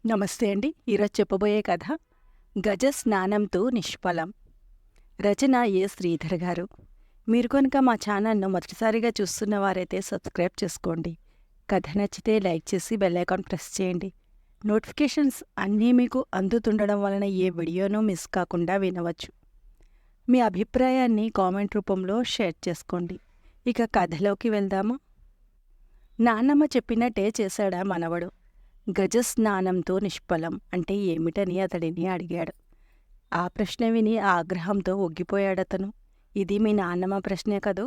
నమస్తే అండి. ఈరోజు చెప్పబోయే కథ 'గజ స్నానంతో నిష్ఫలం'. రచన ఏ. శ్రీధర్ గారు. మీరు కనుక మా ఛానల్ను మొదటిసారిగా చూస్తున్న వారైతే సబ్స్క్రైబ్ చేసుకోండి. కథ నచ్చితే లైక్ చేసి బెల్ ఐకాన్ ప్రెస్ చేయండి. నోటిఫికేషన్స్ అన్నీ మీకు అందుతుండడం వలన ఏ వీడియోనూ మిస్ కాకుండా వినవచ్చు. మీ అభిప్రాయాన్ని కామెంట్ రూపంలో షేర్ చేసుకోండి. ఇక కథలోకి వెళ్దామా? నాన్నమ్మ చెప్పినట్టే చేశాడా మనవడు. గజస్నానంతో నిష్ఫలం అంటే ఏమిటని అతడిని అడిగాడు. ఆ ప్రశ్న విని ఆగ్రహంతో ఒగ్గిపోయాడతను. ఇది మీ నాన్నమ్మ ప్రశ్నే కదూ,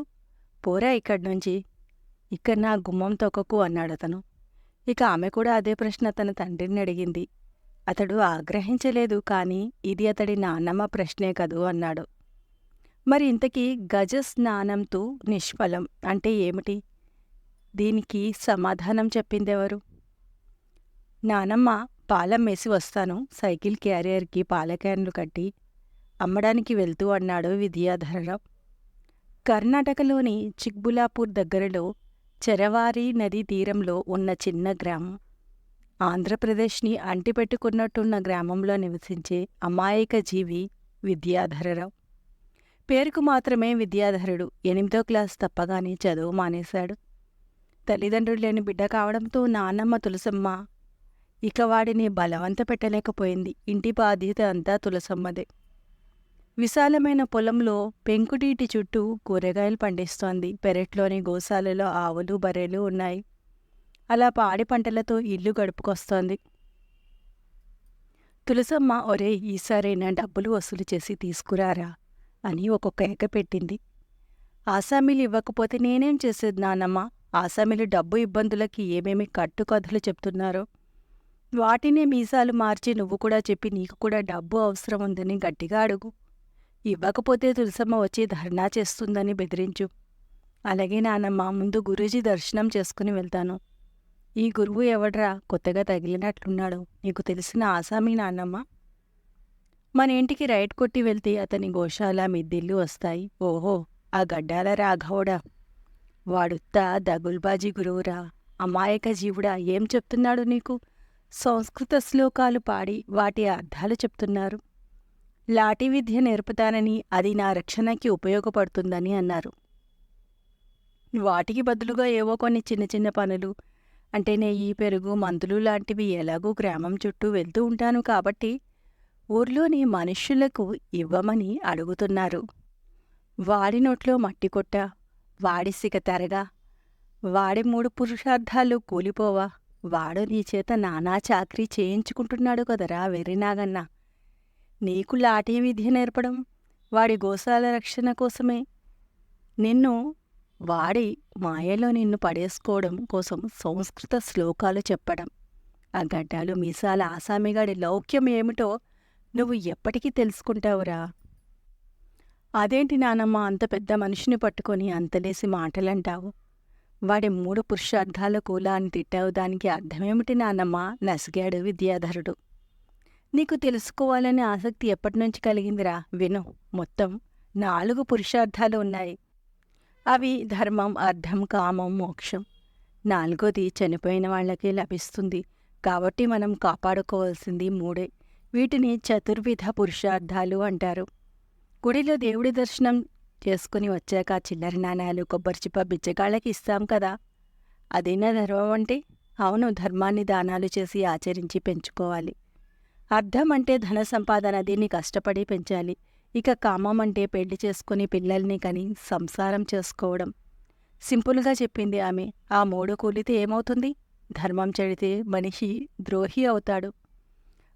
పోరా ఇక్కడ్నుంచి, ఇక్కడ నా గుమ్మం తొక్కకు అన్నాడతను. ఇక ఆమె కూడా అదే ప్రశ్న తన తండ్రిని అడిగింది. అతడు ఆగ్రహించలేదు, కాని ఇది అతడి నాన్నమ్మ ప్రశ్నే కదూ అన్నాడు. మరి ఇంతకీ గజస్నానంతో నిష్ఫలం అంటే ఏమిటి? దీనికి సమాధానం చెప్పిందెవరు? నానమ్మ, పాలమ్మేసి వస్తాను, సైకిల్ క్యారియర్కి పాల క్యాన్లు కట్టి అమ్మడానికి వెళ్తూ అన్నాడు విద్యాధరరావు. కర్ణాటకలోని చిక్బులాపూర్ దగ్గరలో చెరవారి నదీ తీరంలో ఉన్న చిన్న గ్రామం. ఆంధ్రప్రదేశ్ని అంటిపెట్టుకున్నట్టున్న గ్రామంలో నివసించే అమాయక జీవి విద్యాధరరావు. పేరుకు మాత్రమే విద్యాధరుడు. 8వ క్లాస్ తప్పగానే చదువు మానేశాడు. తల్లిదండ్రులు లేని బిడ్డ కావడంతో నాన్నమ్మ తులసమ్మ ఇక వాడిని బలవంత పెట్టలేకపోయింది. ఇంటి బాధ్యత అంతా తులసమ్మదే. విశాలమైన పొలంలో పెంకుటీటి చుట్టూ కూరగాయలు పండిస్తోంది. పెరట్లోని గోశాలలో ఆవులు బర్రెలు ఉన్నాయి. అలా పాడి పంటలతో ఇల్లు గడుపుకొస్తోంది. తులసమ్మ, ఒరే, ఈసారైనా డబ్బులు వసూలు చేసి తీసుకురారా అని ఒక్కొక్క కేక పెట్టింది. ఆసామీలు ఇవ్వకపోతే నేనేం చేసేది నానమ్మ? ఆసామీలు డబ్బు ఇబ్బందులకి ఏమేమి కట్టుకథలు చెప్తున్నారో వాటినే మీసాలు మార్చి నువ్వు కూడా చెప్పి నీకు కూడా డబ్బు అవసరం ఉందని గట్టిగా అడుగు. ఇవ్వకపోతే తులసమ్మ వచ్చి ధర్నా చేస్తుందని బెదిరించు. అలాగే నానమ్మ, ముందు గురూజీ దర్శనం చేసుకుని వెళ్తాను. ఈ గురువు ఎవడ్రా, కొత్తగా తగిలినట్లున్నాడు, నీకు తెలిసిన ఆసామీ నాన్నమ్మ? మన ఇంటికి రైట్ కొట్టి వెళ్తే అతని గోశాల మిద్దిల్లు వస్తాయి. ఓహో, ఆ గడ్డాల రాఘవుడా, వాడుత్తా దగుల్బాజీ గురువురా, అమాయక జీవుడా, ఏం చెప్తున్నాడు నీకు? సంస్కృత శ్లోకాలు పాడి వాటి అర్థాలు చెప్తున్నారు. లాఠీ విద్య నేర్పుతానని, అది నా రక్షణకి ఉపయోగపడుతుందని అన్నారు. వాటికి బదులుగా ఏవో కొన్ని చిన్న చిన్న పనులు అంటే నెయ్యి, పెరుగు, మందులు లాంటివి ఎలాగూ గ్రామం చుట్టూ వెళ్తూ ఉంటాను కాబట్టి ఊర్లోని మనుష్యులకు ఇవ్వమని అడుగుతున్నారు. వాడి నోట్లో మట్టి కొట్ట, వాడి సిగ తరగా, వాడి 3 పురుషార్థాలు కూలిపోవా, వాడు నీ చేత నానా చాకరీ చేయించుకుంటున్నాడు కదరా వెర్రినాగన్న. నీకు లాఠీ విద్య నేర్పడం వాడి గోశాల రక్షణ కోసమే. నిన్ను వాడి మాయలో నిన్ను పడేసుకోవడం కోసం సంస్కృత శ్లోకాలు చెప్పడం. ఆ గడ్డాలు మీసాల ఆసామిగాడి లౌక్యం ఏమిటో నువ్వు ఎప్పటికీ తెలుసుకుంటావురా? అదేంటి నానమ్మ, అంత పెద్ద మనిషిని పట్టుకొని అంతలేసి మాటలంటావు? వాడి 3 పురుషార్థాల కూలా అని తిట్టావు, దానికి అర్థమేమిటి నాన్నమ్మ? నసిగాడు విద్యాధరుడు. నీకు తెలుసుకోవాలనే ఆసక్తి ఎప్పటినుంచి కలిగిందిరా? విను, మొత్తం 4 పురుషార్థాలు ఉన్నాయి. అవి ధర్మం, అర్థం, కామం, మోక్షం. 4వది చనిపోయిన వాళ్లకే లభిస్తుంది కాబట్టి మనం కాపాడుకోవాల్సింది 3. వీటిని చతుర్విధ పురుషార్థాలు అంటారు. గుడిలో దేవుడి దర్శనం చేసుకుని వచ్చాక చిల్లర నాణాలు, కొబ్బరిచిప్ప బిచ్చగాళ్ళకి ఇస్తాం కదా, అదేనా ధర్మం అంటే? అవును, ధర్మాన్ని దానాలు చేసి ఆచరించి పెంచుకోవాలి. అర్థం అంటే ధన సంపాదన, దీన్ని కష్టపడి పెంచాలి. ఇక కామం అంటే పెళ్లి చేసుకుని పిల్లల్ని కని సంసారం చేసుకోవడం. సింపుల్గా చెప్పింది ఆమె. ఆ 3 కూలితే ఏమవుతుంది? ధర్మం చెడితే మనిషి ద్రోహి అవుతాడు,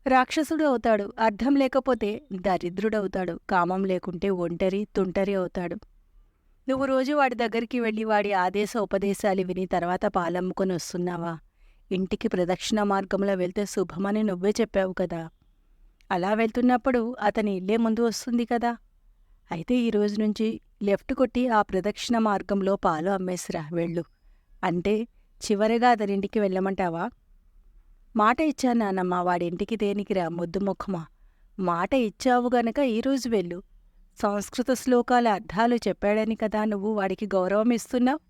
రాక్షసుడు అవుతాడు. అర్థం లేకపోతే దరిద్రుడవుతాడు. కామం లేకుంటే ఒంటరి, తుంటరి అవుతాడు. నువ్వు రోజు వాడి దగ్గరికి వెళ్ళి వాడి ఆదేశ ఉపదేశాలు విని తర్వాత పాలమ్ముకొని వస్తున్నావా? ఇంటికి ప్రదక్షిణ మార్గంలో వెళ్తే శుభమని నువ్వే చెప్పావు కదా. అలా వెళ్తున్నప్పుడు అతని ఇల్లే ముందు వస్తుంది కదా. అయితే ఈ రోజు నుంచి లెఫ్ట్ కొట్టి ఆ ప్రదక్షిణ మార్గంలో పాలు అమ్మేసిరా, వెళ్ళు అంటే చివరిగా అతనింటికి వెళ్ళమంటావా? మాట ఇచ్చాను నాన్నమ్మ, వాడింటికి దేనికిరా ముద్దు ముఖమా? మాట ఇచ్చావు గనక ఈరోజు వెళ్ళు. సంస్కృత శ్లోకాల అర్థాలు చెప్పాడని కదా నువ్వు వాడికి గౌరవం ఇస్తున్నావు.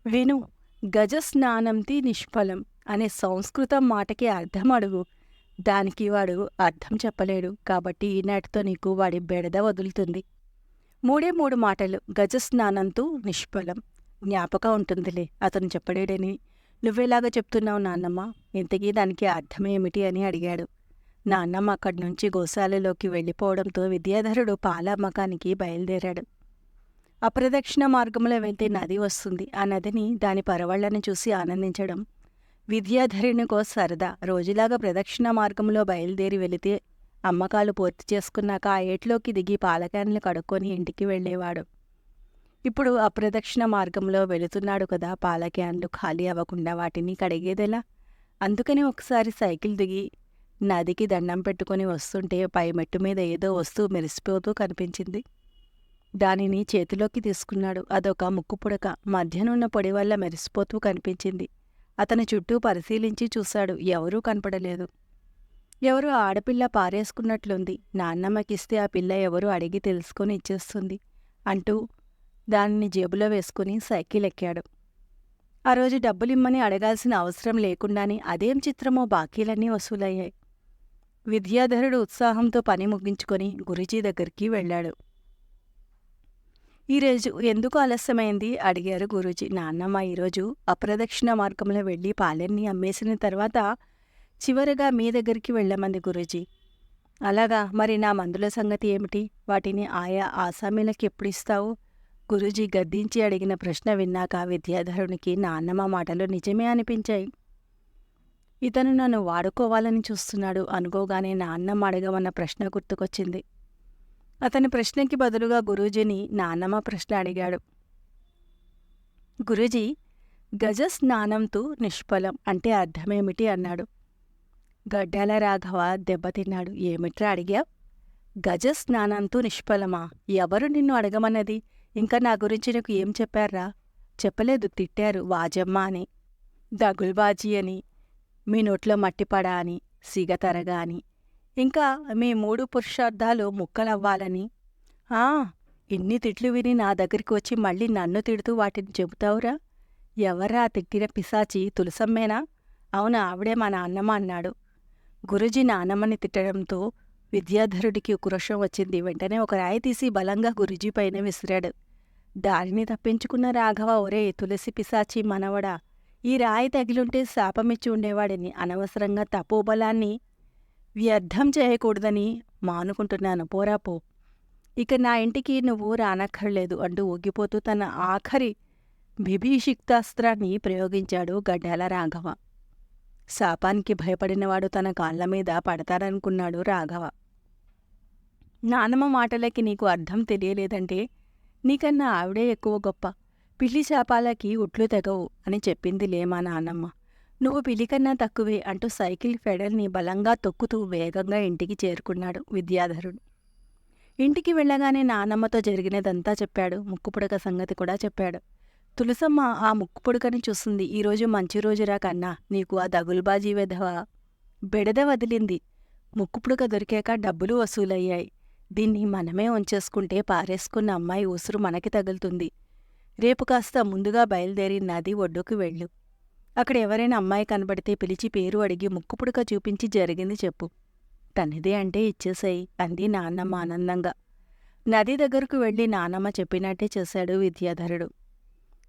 విను, గజస్నానంతి నిష్ఫలం అనే సంస్కృతం మాటకి అర్థం అడుగు. దానికి వాడు అర్థం చెప్పలేడు. కాబట్టి ఈనాటితో నీకు వాడి బెడద వదులుతుంది. మూడే 3 మాటలు. గజస్నానంతు నిష్ఫలం. జ్ఞాపకం ఉంటుందిలే, అతను చెప్పలేడని నువ్వెలాగా చెప్తున్నావు నాన్నమ్మ? ఇంతకీ దానికి అర్థమేమిటి అని అడిగాడు. నాన్నమ్మ అక్కడి నుంచి గోశాలలోకి వెళ్ళిపోవడంతో విద్యాధరుడు పాల అమ్మకానికి బయలుదేరాడు. అప్రదక్షిణ మార్గంలో వెళ్తే నది వస్తుంది. ఆ నదిని, దాని పరవళ్లను చూసి ఆనందించడం విద్యాధరునికో సరదా. రోజులాగా ప్రదక్షిణ మార్గంలో బయలుదేరి వెళితే అమ్మకాలు పూర్తి చేసుకున్నాక ఆ ఏట్లోకి దిగి పాలక్యాన్లు కడుక్కొని ఇంటికి వెళ్ళేవాడు. ఇప్పుడు అప్రదక్షిణ మార్గంలో వెళుతున్నాడు కదా, పాలక్యాన్లు ఖాళీ అవ్వకుండా వాటిని కడిగేదెలా? అందుకని ఒకసారి సైకిల్ దిగి నదికి దండం పెట్టుకుని వస్తుంటే పై మెట్టు మీద ఏదో వస్తువు మెరిసిపోతూ కనిపించింది. దానిని చేతిలోకి తీసుకున్నాడు. అదొక ముక్కు పుడక. మధ్యనున్న పొడి వల్ల మెరిసిపోతూ కనిపించింది. అతని చుట్టూ పరిశీలించి చూశాడు. ఎవరూ కనపడలేదు. ఎవరో ఆడపిల్ల పారేసుకున్నట్లుంది. నాన్నమ్మకిస్తే ఆ పిల్ల ఎవరో అడిగి తెలుసుకొని ఇచ్చేస్తుంది అంటూ దానిని జేబులో వేసుకుని సైకిల్ ఎక్కాడు. ఆ రోజు డబ్బులిమ్మని అడగాల్సిన అవసరం లేకుండానే అదేం చిత్రమో బాకీలన్నీ వసూలయ్యాయి. విద్యాధరుడు ఉత్సాహంతో పని ముగించుకొని గురూజీ దగ్గరికి వెళ్ళాడు. ఈరోజు ఎందుకు ఆలస్యమైంది అడిగారు గురూజీ. నాన్నమ్మ ఈరోజు అప్రదక్షిణ మార్గంలో వెళ్ళి పాలెన్ని అమ్మేసిన తర్వాత చివరగా మీ దగ్గరికి వెళ్ళమంది గురూజీ. అలాగా, మరి నా మందుల సంగతి ఏమిటి? వాటిని ఆయా ఆసామీలకి ఎప్పుడిస్తావు? గురూజీ గద్దించి అడిగిన ప్రశ్న విన్నాక విద్యాధరునికి నాన్నమ్మ మాటలు నిజమే అనిపించాయి. ఇతను నన్ను వాడుకోవాలని చూస్తున్నాడు అనుకోగానే నాన్నమ్మ అడగమన్న ప్రశ్న గుర్తుకొచ్చింది. అతని ప్రశ్నకి బదులుగా గురూజీని నాన్నమ్మ ప్రశ్న అడిగాడు. గురూజీ, గజస్నానంతు నిష్ఫలం అంటే అర్థమేమిటి అన్నాడు. గడ్డాల రాఘవ దెబ్బతిన్నాడు. ఏమిట్రా అడిగావ్? గజస్నానంతు నిష్ఫలమా? ఎవరు నిన్ను అడగమన్నది? ఇంకా నా గురించి నీకు ఏం చెప్పారా? చెప్పలేదు, తిట్టారు. వాజమ్మ అని, దగుల్బాజీ అని, మీ నోట్లో మట్టిపడ అని, సిగతరగా అని, ఇంకా మీ 3 పురుషార్థాలు ముక్కలవ్వాలని. ఇన్ని తిట్లు విని నా దగ్గరికి వచ్చి మళ్ళీ నన్ను తిడుతూ వాటిని చెబుతావురా? ఎవర్రా తిట్టిన పిశాచి? తులసమ్మేనా? అవునా, ఆవిడే మా నాన్నమ్మ అన్నాడు. గురూజీ నాన్నమ్మని తిట్టడంతో విద్యాధరుడికి ఉక్రోషం వచ్చింది. వెంటనే ఒక రాయి తీసి బలంగా గురూజీ పైన విసిరాడు. దారిని తప్పించుకున్న రాఘవ, ఒరే తులసి పిశాచి మనవడా, ఈ రాయి తగిలుంటే శాపమిచ్చి ఉండేవాడిని. అనవసరంగా తపోబలాన్ని వ్యర్థం చేయకూడదని మానుకుంటున్నాను. పోరాపో, ఇక నా ఇంటికి నువ్వు రానక్కర్లేదు అంటూ ఊగిపోతూ తన ఆఖరి బిభీషిక్తాస్త్రాన్ని ప్రయోగించాడు గడ్డాల రాఘవ. శాపానికి భయపడినవాడు తన కాళ్ల మీద పడతాడనుకున్నాడు రాఘవ. నానమ్మ మాటలకి నీకు అర్థం తెలియలేదంటే నీకన్నా ఆవిడే ఎక్కువ గొప్ప. పిల్లి శాపాలకి ఉట్లు తెగవు అని చెప్పిందిలే మా నాన్నమ్మ. నువ్వు పిల్లికన్నా తక్కువే అంటూ సైకిల్ ఫెడల్ని బలంగా తొక్కుతూ వేగంగా ఇంటికి చేరుకున్నాడు విద్యాధరుడు. ఇంటికి వెళ్ళగానే నానమ్మతో జరిగినదంతా చెప్పాడు. ముక్కుపుడక సంగతి కూడా చెప్పాడు. తులసమ్మ ఆ ముక్కుపుడకని చూస్తుంది. ఈరోజు మంచి రోజురా కన్నా, నీకు ఆ దగుల్బాజీ వెధవ బెడద వదిలింది. ముక్కుపుడక దొరికాక డబ్బులు వసూలయ్యాయి. దీన్ని మనమే ఉంచేసుకుంటే పారేసుకున్న అమ్మాయి ఉసురు మనకి తగులుతుంది. రేపు కాస్త ముందుగా బయలుదేరి నది ఒడ్డుకు వెళ్ళు. అక్కడ ఎవరైనా అమ్మాయి కనబడితే పిలిచి పేరు అడిగి ముక్కుపుడక చూపించి జరిగింది చెప్పు. తనదే అంటే ఇచ్చేసాయి అంది నాన్నమ్మ ఆనందంగా. నది దగ్గరకు వెళ్ళి నానమ్మ చెప్పినట్టే చేశాడు విద్యాధరుడు.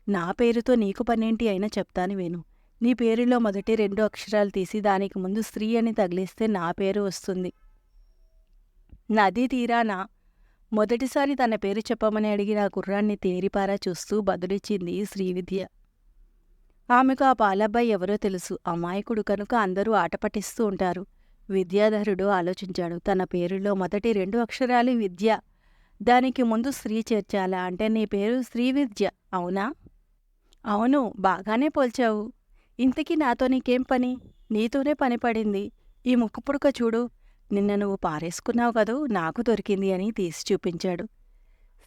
నా పేరుతో నీకు పనేంటి అయినా చెప్తాను విను. నీ పేరులో మొదటి 2 అక్షరాలు తీసి దానికి ముందు స్త్రీ అని తగిలిస్తే నా పేరు వస్తుంది. నదీ తీరాన మొదటిసారి తన పేరు చెప్పమని అడిగిన ఆ కుర్రాన్ని తేరిపారా చూస్తూ బదులిచ్చింది శ్రీవిద్య. ఆమెకు ఆ పాలబ్బాయి ఎవరో తెలుసు. అమాయకుడు కనుక అందరూ ఆట పట్టిస్తూ ఉంటారు. విద్యాధరుడు ఆలోచించాడు. తన పేరులో మొదటి 2 అక్షరాలు విద్య, దానికి ముందు స్త్రీ చేర్చాలా? అంటే నీ పేరు శ్రీవిద్య అవునా? అవును, బాగానే పోల్చావు. ఇంతకీ నాతో నీకేం పని? నీతోనే పని పడింది. ఈ ముక్కుపుడక చూడు, నిన్న నువ్వు పారేసుకున్నావు కదూ, నాకు దొరికింది అని తీసి చూపించాడు.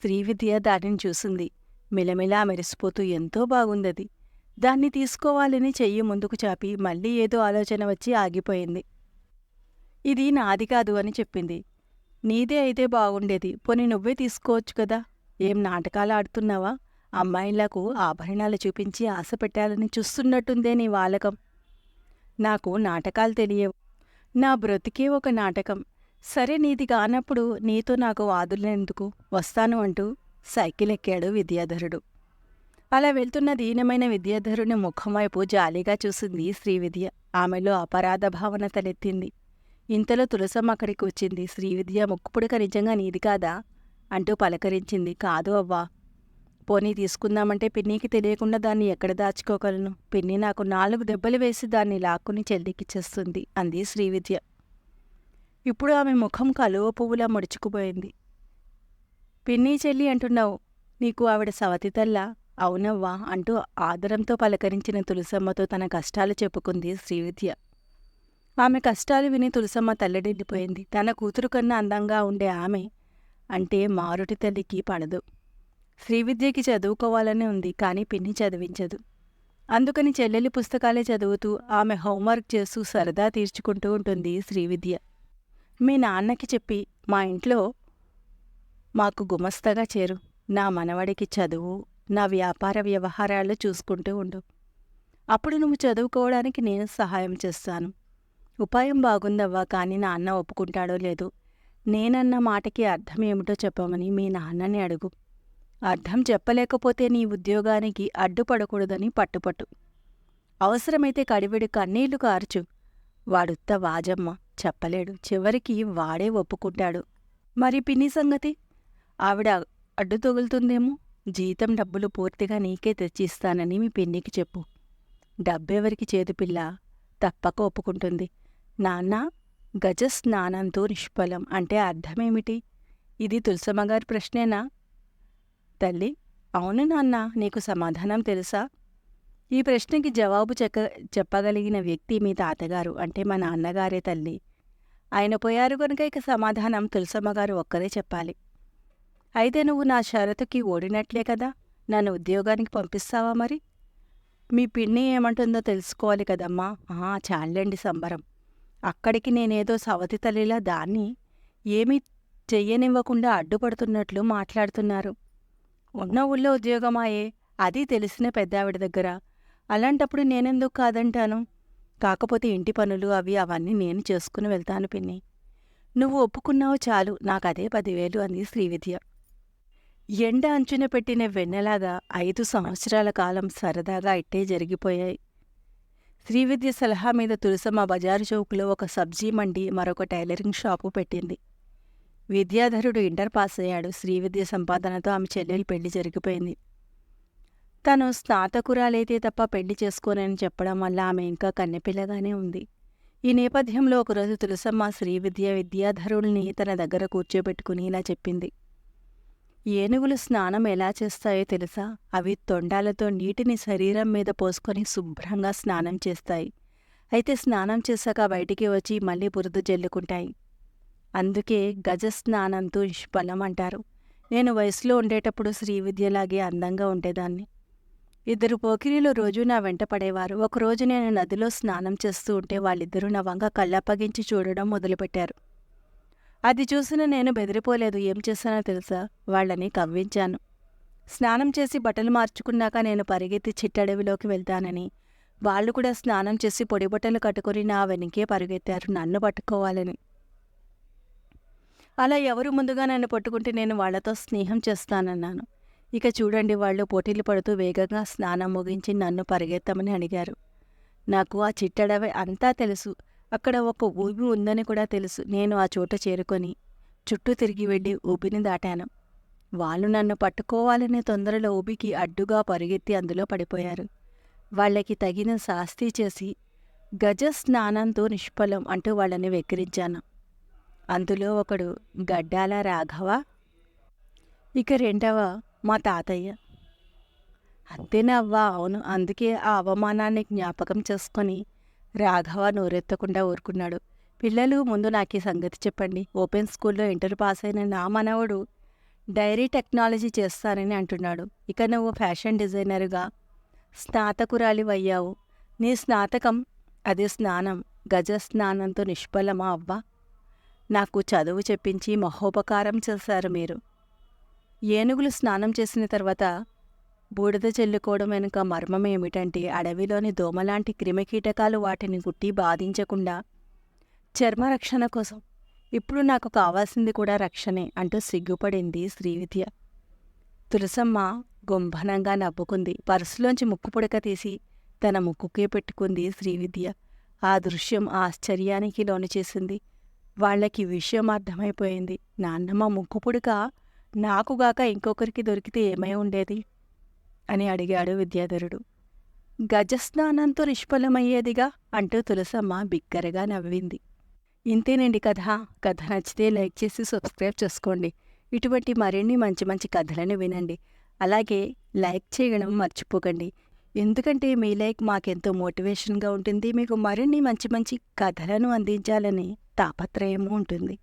శ్రీవిద్య దానిని చూసింది. మిలమిలా మెరిసిపోతూ ఎంతో బాగుందది. దాన్ని తీసుకోవాలని చెయ్యి ముందుకు చాపి మళ్ళీ ఏదో ఆలోచన వచ్చి ఆగిపోయింది. ఇది నాది కాదు అని చెప్పింది. నీదే అయితే బాగుండేది, పోనీ నువ్వే తీసుకోవచ్చు కదా. ఏం నాటకాలు ఆడుతున్నావా? అమ్మాయిలకు ఆభరణాలు చూపించి ఆశ పెట్టాలని చూస్తున్నట్టుందే నీ వాలకం. నాకు నాటకాలు తెలియవు. నా బ్రతికే ఒక నాటకం. సరే నీది కానప్పుడు నీతో నాకు వాదులెందుకు, వస్తాను అంటూ సైకిల్ ఎక్కాడు విద్యాధరుడు. అలా వెళ్తున్న దీనమైన విద్యాధరుని ముఖం వైపు జాలిగా చూసింది శ్రీవిద్య. ఆమెలో అపరాధ భావన తలెత్తింది. ఇంతలో తులసమ్మ అక్కడికి వచ్చింది. శ్రీవిద్య, ముక్కుపుడక నిజంగా నీది కాదా అంటూ పలకరించింది. కాదు అవ్వా. పోనీ తీసుకుందామంటే పిన్నికి తెలియకుండా దాన్ని ఎక్కడ దాచుకోగలను? పిన్ని నాకు 4 దెబ్బలు వేసి దాన్ని లాక్కుని చెల్లికిచ్చేస్తుంది అంది శ్రీవిద్య. ఇప్పుడు ఆమె ముఖం కలువ పువ్వులా ముడుచుకుపోయింది. పిన్ని చెల్లి అంటున్నావు, నీకు ఆవిడ సవతితల్లా? అవునవ్వా అంటూ ఆదరంతో పలకరించిన తులసమ్మతో తన కష్టాలు చెప్పుకుంది శ్రీవిద్య. ఆమె కష్టాలు విని తులసమ్మ తల్లడిల్లిపోయింది. తన కూతురు కన్నా అందంగా ఉండే ఆమె అంటే మారుటి తల్లికి పడదు. శ్రీవిద్యకి చదువుకోవాలని ఉంది, కానీ పిన్ని చదివించదు. అందుకని చెల్లెలి పుస్తకాలే చదువుతూ ఆమె హోంవర్క్ చేస్తూ సరదా తీర్చుకుంటూ ఉంటుంది శ్రీవిద్య. మీ నాన్నకి చెప్పి మా ఇంట్లో మాకు గుమస్తగా చేరు. నా మనవడికి చదువు, నా వ్యాపార వ్యవహారాలు చూసుకుంటూ ఉండు. అప్పుడు నువ్వు చదువుకోవడానికి నేను సహాయం చేస్తాను. ఉపాయం బాగుందవ్వా, కానీ నాన్న ఒప్పుకుంటాడో లేదో. నేనన్న మాటకి అర్థం ఏమిటో చెప్పమని మీ నాన్నని అడుగు. అర్థం చెప్పలేకపోతే నీ ఉద్యోగానికి అడ్డుపడకూడదని పట్టుపట్టు. అవసరమైతే కడివెడు కన్నీళ్లు కార్చు. వాడుత్త వాజమ్మ, చెప్పలేడు. చివరికి వాడే ఒప్పుకుంటాడు. మరి పిన్ని సంగతి? ఆవిడ అడ్డు తగులుతుందేమో. జీతం డబ్బులు పూర్తిగా నీకే తెచ్చిస్తానని మీ పిన్నికి చెప్పు. డబ్బెవరికి చేదుపిల్ల, తప్పక ఒప్పుకుంటుంది. నాన్న, గజ స్నానంతో నిష్ఫలం అంటే అర్థమేమిటి? ఇది తులసమ్మగారి ప్రశ్నేనా? తల్లి, అవును నాన్న, నీకు సమాధానం తెలుసా? ఈ ప్రశ్నకి జవాబు చెప్పగలిగిన వ్యక్తి మీ తాతగారు, అంటే మా నాన్నగారే తల్లి. ఆయన పోయారు కనుక ఇక సమాధానం తులసమ్మగారు ఒక్కరే చెప్పాలి. అయితే నువ్వు నా షరతుకి ఓడినట్లే కదా. నన్ను ఉద్యోగానికి పంపిస్తావా మరి? మీ పిన్ని ఏమంటుందో తెలుసుకోవాలి కదమ్మా. చాలండి సంబరం. అక్కడికి నేనేదో సవతి తల్లిలా దాన్ని ఏమీ చెయ్యనివ్వకుండా అడ్డుపడుతున్నట్లు మాట్లాడుతున్నారు. ఉన్న ఊళ్ళో ఉద్యోగమాయే, అది తెలిసిన పెద్దావిడ దగ్గర. అలాంటప్పుడు నేనెందుకు కాదంటాను? కాకపోతే ఇంటి పనులు అవన్నీ నేను చేసుకుని వెళ్తాను పిన్ని. నువ్వు ఒప్పుకున్నావు చాలు, నాకదే 10,000 అంది శ్రీవిద్య. ఎండ అంచున పెట్టిన వెన్నెలాగా 5 సంవత్సరాల కాలం సరదాగా ఇట్టే జరిగిపోయాయి. శ్రీవిద్య సలహా మీద తులసమ్మ బజారు చౌకులో ఒక సబ్జీ మండి, మరొక టైలరింగ్ షాపు పెట్టింది. విద్యాధరుడు ఇంటర్ పాస్ అయ్యాడు. శ్రీవిద్య సంపాదనతో ఆమె చెల్లెలి పెళ్లి జరిగిపోయింది. తను స్నాతకురాలైతే తప్ప పెళ్లి చేసుకోనని చెప్పడం వల్ల ఆమె ఇంకా కన్నెపిల్లగానే ఉంది. ఈ నేపథ్యంలో ఒకరోజు తులసమ్మ విద్యాధరుల్ని తన దగ్గర కూర్చోబెట్టుకుని ఇలా చెప్పింది. ఏనుగులు స్నానం ఎలా చేస్తాయో తెలుసా? అవి తొండాలతో నీటిని శరీరం మీద పోసుకొని శుభ్రంగా స్నానం చేస్తాయి. అయితే స్నానం చేశాక బయటికి వచ్చి మళ్ళీ బురద జల్లుకుంటాయి. అందుకే గజస్నానంతో నిష్ఫలం అంటారు. నేను వయసులో ఉండేటప్పుడు శ్రీవిద్యలాగే అందంగా ఉండేదాన్ని. 2 పోకిరీలు రోజూ నా వెంట పడేవారు. ఒకరోజు నేను నదిలో స్నానం చేస్తూ ఉంటే వాళ్ళిద్దరూ నా వంక కళ్ళప్పగించి చూడడం మొదలుపెట్టారు. అది చూసిన నేను బెదిరిపోలేదు. ఏం చేశానో తెలుసా? వాళ్ళని కవ్వించాను. స్నానం చేసి బట్టలు మార్చుకున్నాక నేను పరిగెత్తి చిట్టడవిలోకి వెళ్తానని, వాళ్ళు కూడా స్నానం చేసి పొడి బట్టలు కట్టుకుని నా వెనకే పరుగెత్తారు నన్ను పట్టుకోవాలని. అలా ఎవరు ముందుగా నన్ను పట్టుకుంటే నేను వాళ్లతో స్నేహం చేస్తానన్నాను. ఇక చూడండి, వాళ్ళు పోటీలు పడుతూ వేగంగా స్నానం ముగించి నన్ను పరిగెత్తమని అడిగారు. నాకు ఆ చిట్టడవి అంతా తెలుసు. అక్కడ ఒక ఊబి ఉందని కూడా తెలుసు. నేను ఆ చోట చేరుకొని చుట్టూ తిరిగి వెళ్ళి ఊబిని దాటాను. వాళ్ళు నన్ను పట్టుకోవాలనే తొందరలో ఊబికి అడ్డుగా పరిగెత్తి అందులో పడిపోయారు. వాళ్ళకి తగిన శాస్తి చేసి గజ స్నానంతో నిష్ఫలం అంటూ వాళ్ళని వెక్కిరించాను. అందులో ఒకడు గడ్డాల రాఘవ, ఇక రెండవ మా తాతయ్య. అంతేనా అవ్వా? అవును. అందుకే ఆ అవమానాన్ని జ్ఞాపకం చేసుకొని రాఘవ నోరెత్తకుండా ఊరుకున్నాడు. పిల్లలు, ముందు నాకు ఈ సంగతి చెప్పండి. ఓపెన్ స్కూల్లో ఇంటర్ పాస్ అయిన నా మనవడు డైరీ టెక్నాలజీ చేస్తానని అంటున్నాడు. ఇక నువ్వు ఫ్యాషన్ డిజైనరుగా స్నాతకురాలివయ్యావు. నీ స్నాతకం, అదే స్నానం, గజ స్నానంతో నిష్ఫలమా అవ్వా? నాకు చదువు చెప్పించి మహోపకారం చేశారు మీరు. ఏనుగులు స్నానం చేసిన తర్వాత బూడిద చల్లుకోవడం వెనుక మర్మం ఏమిటంటే అడవిలోని దోమలాంటి క్రిమికీటకాలు వాటిని గుట్టి బాధించకుండా చర్మరక్షణ కోసం. ఇప్పుడు నాకు కావాల్సింది కూడా రక్షణే అంటూ సిగ్గుపడింది శ్రీవిద్య. తులసమ్మ గుంభనంగా నవ్వుకుంది. పర్సులోంచి ముక్కుపుడక తీసి తన ముక్కుకే పెట్టుకుంది శ్రీవిద్య. ఆ దృశ్యం ఆశ్చర్యానికి లోనుచేసింది. వాళ్లకి విషయం అర్థమైపోయింది. నాన్నమ్మ ముక్కుపుడక నాకుగాక ఇంకొకరికి దొరికితే ఏమై ఉండేది అని అడిగాడు విద్యాధరుడు. గజస్నానంతో నిష్ఫలమయ్యేదిగా అంటూ తులసమ్మ బిగ్గరగా నవ్వింది. ఇంతేనండి కథ. కథ నచ్చితే లైక్ చేసి సబ్స్క్రైబ్ చేసుకోండి. ఇటువంటి మరిన్ని మంచి మంచి కథలను వినండి. అలాగే లైక్ చేయడం మర్చిపోకండి. ఎందుకంటే మీ లైక్ మాకెంతో మోటివేషన్గా ఉంటుంది. మీకు మరిన్ని మంచి మంచి కథలను అందించాలని తాపత్రయము ఉంటుంది.